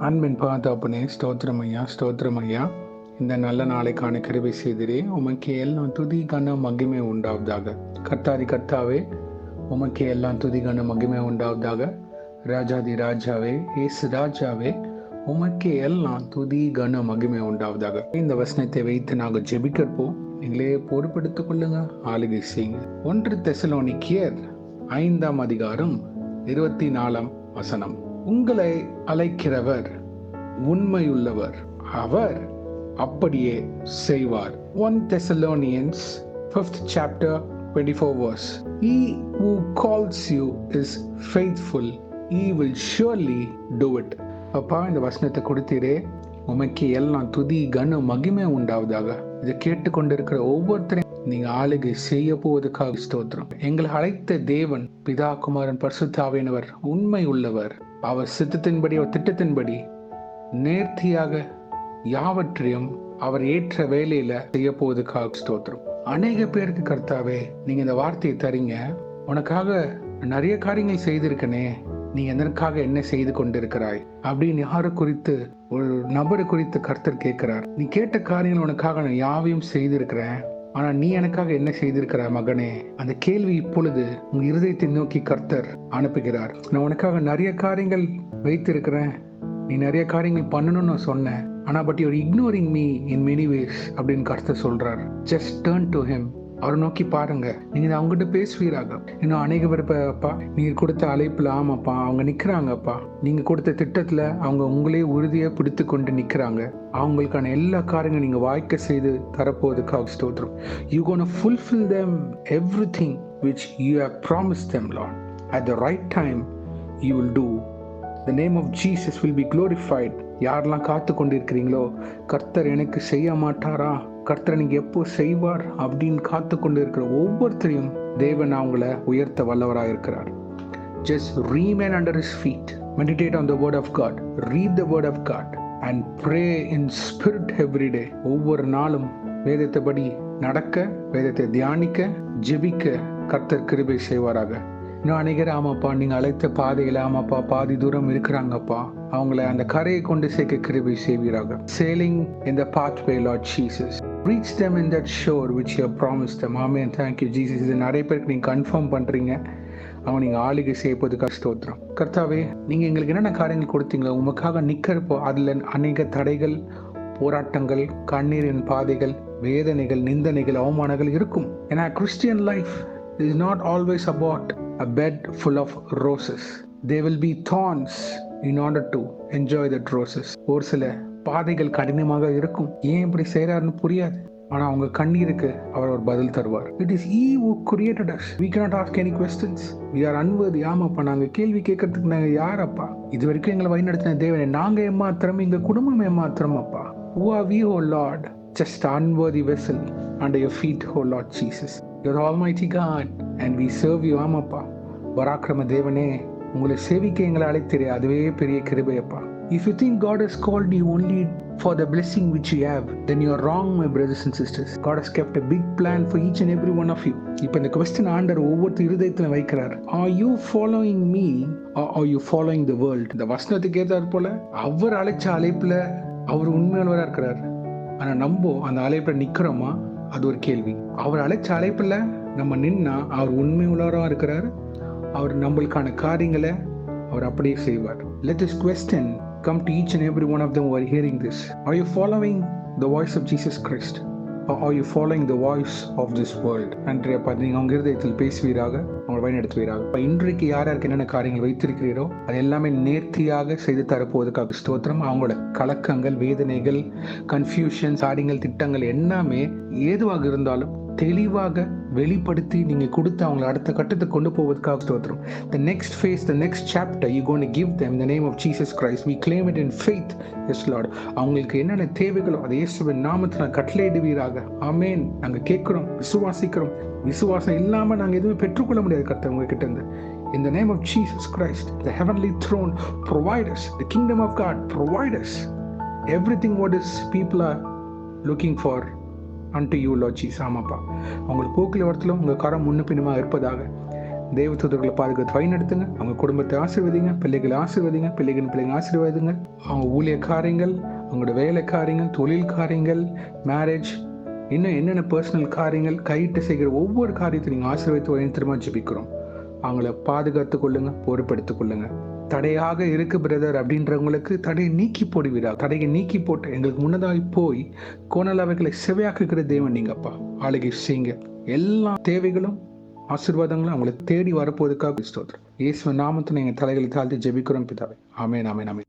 அன்பின் பாதாப்பனே ஸ்தோத்திரம் ஐயா, ஸ்தோத்திரம் ஐயா. இந்த நல்ல நாளைக்கான கிருபை செய்திரே. உமக்கு எல்லாம் துதி கன மகிமை உண்டாவதாக. கர்த்தாதி கர்த்தாவே, உமக்கு எல்லாம் துதி கன மகிமை உண்டாவதாக. ராஜாதி ராஜாவே, ஏசு ராஜாவே, உமக்கு எல்லாம் துதி கன மகிமை உண்டாவதாக. இந்த வசனத்தை வைத்து நாங்கள் ஜெபிக்கிறப்போம். நீங்களே பொறுப்படுத்திக் கொள்ளுங்க, ஆளுகை செய்யுங்க. 1 தெசலோனிக்கேயர் 5ஆம் அதிகாரம் 24ஆம் வசனம். உங்களை அழைக்கிறவர் உண்மையுள்ளவர், அவர் அப்படியே செய்வார். 1 Thessalonians 5th chapter 24 verse. He who calls you is faithful, he will surely do it. அப்பா, இந்த வசனத்தை கொடுத்தீரே, உமக்கு எல்லாம் துதி கன மகிமை உண்டாவதாக. இதை கேட்டுக்கொண்டிருக்கிற ஒவ்வொருத்தரையும் நீங்க ஆளுகை செய்ய போவதற்காக ஸ்தோத்திரம். எங்களை அழைத்த தேவன் பிதா குமாரன் பரிசுத்த ஆவியானவர் உண்மை உள்ளவர். அவர் சித்தத்தின்படி, அவர் திட்டத்தின்படி நேர்த்தியாக யாவற்றையும் அவர் ஏற்ற வேலையில செய்ய போவதற்காக ஸ்தோத்திரம். அநேக பேருக்கு கர்த்தாவே, நீங்க இந்த வார்த்தையை தரீங்க. உனக்காக நிறைய காரியங்கள் செய்திருக்கனே, நீ எதற்காக என்ன செய்து கொண்டிருக்கிறாய் அப்படின்னு யாரு குறித்து, ஒரு நபரை குறித்து கர்த்தர் கேட்கிறார். நீ கேட்ட காரியங்கள் உனக்காக நான் யாவையும் செய்திருக்கிறேன், ஆனா நீ எனக்காக என்ன செய்திருக்கிற மகனே? அந்த கேள்வி இப்பொழுது உங்க இருதயத்தை நோக்கி கர்த்தர் அனுப்புகிறார். நான் உனக்காக நிறைய காரியங்கள் வைத்திருக்கிறேன், நீ நிறைய காரியங்கள் பண்ணணும்னு நான் சொன்னேன், ஆனா but you're ignoring me in many ways அப்படின்னு கர்த்தர் சொல்றார். Just turn to him. அவரை நோக்கி பாருங்க. நீங்க அவங்ககிட்ட பேசுவீராக. இன்னும் அநேக பேர் அப்பா, நீங்க கொடுத்த அழைப்புல, ஆமாப்பா, அவங்க நிக்கிறாங்கப்பா. நீங்க கொடுத்த திட்டத்துல அவங்க உங்களே உறுதியா பிடித்து கொண்டு நிக்கிறாங்க. அவங்களுக்கான எல்லா காரியங்களும் நீங்க வாய்க்க செய்து தரப்போவதுக்காக ஸ்தோத்திரம். You gonna fulfill them everything which you have promised them, Lord. At the right time you will do. The name of Jesus will be glorified. யாரெல்லாம் காத்து கொண்டிருக்கிறீங்களோ, கர்த்தர் எனக்கு செய்ய மாட்டாரா, கர்த்தர் நீங்க எப்போ செய்வார் அப்படின்னு காத்து கொண்டு இருக்கிற ஒவ்வொருத்தரையும் தேவன் அவங்கள உயர்த்த வல்லவராக இருக்கிறார். Just remain under his feet. Meditate on the word of God. Read the word of God and pray in spirit every day. ஒவ்வொரு நாளும் வேதத்தை படி நடக்க, வேதத்தை தியானிக்க, ஜெபிக்க கர்த்தர் கிருபை செய்வாராக. இன்னும் அநேகர், ஆமாப்பா, நீங்க அழைத்த பாதையில, ஆமாப்பா, பாதி தூரம் இருக்கிறாங்கப்பா, அவங்கள அந்த கரையை கொண்டு சேர்க்க கிருபை செய்வீராக. Sailing in the pathway, Lord Jesus. Reach them in that shore which you have promised them. Amen. Thank you, Jesus. இது நிறைய பேருக்கு நீங்க கன்ஃபார்ம் பண்றீங்க. அவங்க நீங்க ஆளுகை செய்யப்போதுக்காக ஸ்தோத்திரம். கர்த்தாவே, நீங்க எங்களுக்கு என்னென்ன காரியங்கள் கொடுத்தீங்களோ, உமக்காக நிக்கிறப்போ அதுல அநேக தடைகள், போராட்டங்கள், கண்ணீரின் பாதைகள், வேதனைகள், நிந்தனைகள், அவமானங்கள் இருக்கும். ஏன்னா Christian life is not always about a bed full of roses. There will be thorns in order to enjoy that roses. ஒரு சில பாதைகள் கடினமாக இருக்கும். ஏன் இப்படி செய்யறாருன்னு புரியாது. ஆனா அவங்க கண்ணீருக்கு அவர் ஒரு பதில் தருவார். It is he who created us. We cannot ask any questions. We are unworthy. ஆமாப்பா, நாங்க கேள்வி கேட்கறதுக்கு நாங்க யாரப்பா? இது வரைக்கும் எங்களை வழிநடத்தின தேவனே, நாங்க ஏமாத்திரம், எங்க குடும்பம் ஏமாத்திரம் அப்பா. Who are we, O Lord? Just an unworthy vessel under your feet, O Lord Jesus. You're Almighty God and we serve you. ஆமாப்பா, பராக்கிரம தேவனே, உங்களை சேவிக்க எங்களை அழைத்திரே, அதுவே பெரிய கிருபையப்பா. If you think God has called you only for the blessing which you have, then you are wrong, my brothers and sisters. God has kept a big plan for each and every one of you. இப்போ இந்த question ஆண்டவர் ஒவ்வொரு இருதயத்துல வைக்கிறார். Are you following me or are you following the world? இந்த வசனத்துக்கு ஏற்றார் போல அவர் அழைச்ச அழைப்புல அவர் உண்மையானவரா இருக்கிறார். ஆனா நம்ம அந்த அழைப்புல நிக்கிறோமா, அது ஒரு கேள்வி. அவர் அழைச்ச அழைப்புல நம்ம நின்னா அவர் உண்மை உள்ளவராக இருக்கிறார். அவர் நம்மளுக்கான காரியங்களை அவர் அப்படியே செய்வார். Let this question come to each and every one of them who are hearing this. Are you following the voice of Jesus Christ or are you following the voice of this world? அன்றைய நீங்க உங்க இருதயத்தில் பேசுவீராக, உங்களை வழிநடத்துவீராக. இன்றைக்கு யார் யாருக்கு என்னென்ன காரியங்கள் வைத்திருக்கிறீரோ அது எல்லாமே நேர்த்தியாக செய்து தரப்போவதற்காக ஸ்தோத்திரம். அவங்களோட கலக்கங்கள், வேதனைகள், கன்ஃபியூஷன், காரியங்கள், திட்டங்கள் எல்லாமே ஏதுவாக இருந்தாலும் தெளிவாக வெளிப்படுத்தி நீங்க கொடுத்து அவங்களை அடுத்த கட்டத்துக்கு கொண்டு போவதற்காக ஸ்தோத்திரம். The next phase, the next chapter you're going to give them in the name of Jesus Christ. We claim it in faith. Yes Lord. அவங்களுக்கு என்னென்ன தேவைகளோ அதை இயேசுவின் நாமத்தில் கட்டளையிடுவீராக. ஆமென். நாங்க கேட்கிறோம், விசுவாசிக்கிறோம். விசுவாசம் இல்லாம நாங்க எதுவுமே பெற்றுக்கொள்ள முடியாது கர்த்தர் உங்க கிட்ட இருந்து. In the name of Jesus Christ, the heavenly throne, provide us. The kingdom of God, provide us everything what is people are looking for unto you, Lord Jesus. ஆமாப்பா, உங்கள் போக்கில் வரத்திலும் உங்கள் கரம் முன்ன பின்னமாக இருப்பதாக. தேவ தூதர்களை பாதுகாத்து வழிநடத்துங்க. அவங்க குடும்பத்தை ஆசீர்வதிங்க, பிள்ளைகளை ஆசீர்வதிங்க, பிள்ளைகளை ஆசீர்வதிங்க. அவங்க ஊழிய காரியங்கள், அவங்களோட வேலை காரியங்கள், தொழில் காரியங்கள், மேரேஜ், இன்னும் என்னென்ன பர்சனல் காரியங்கள், கையிட்டு செய்கிற ஒவ்வொரு காரியத்தை நீங்கள் ஆசீர்வதித்து வழிநடத்துமா ஜெபிக்கிறோம். அவங்கள பாதுகாத்து கொள்ளுங்க, பொறுப்படுத்திக் கொள்ளுங்க. தடையாக இருக்கு பிரதர் அப்படின்றவங்களுக்கு தடையை நீக்கி போடுவீரா. தடையை நீக்கி போட்டு எங்களுக்கு முன்னதாய் போய் கோணலாவைகளை செவையாக்குகிற தேவன் நீங்கப்பா. ஆளுகை செய்யுங்க. எல்லா தேவைகளும் ஆசீர்வாதங்களும் அவங்களை தேடி வரப்போவதற்காக ஸ்தோத்திரம். இயேசுவின் நாமத்தில் எங்கள் தலைகளை தாழ்த்தி ஜெபிக்கிறோம் பிதாவே. ஆமென், ஆமென், ஆமென்.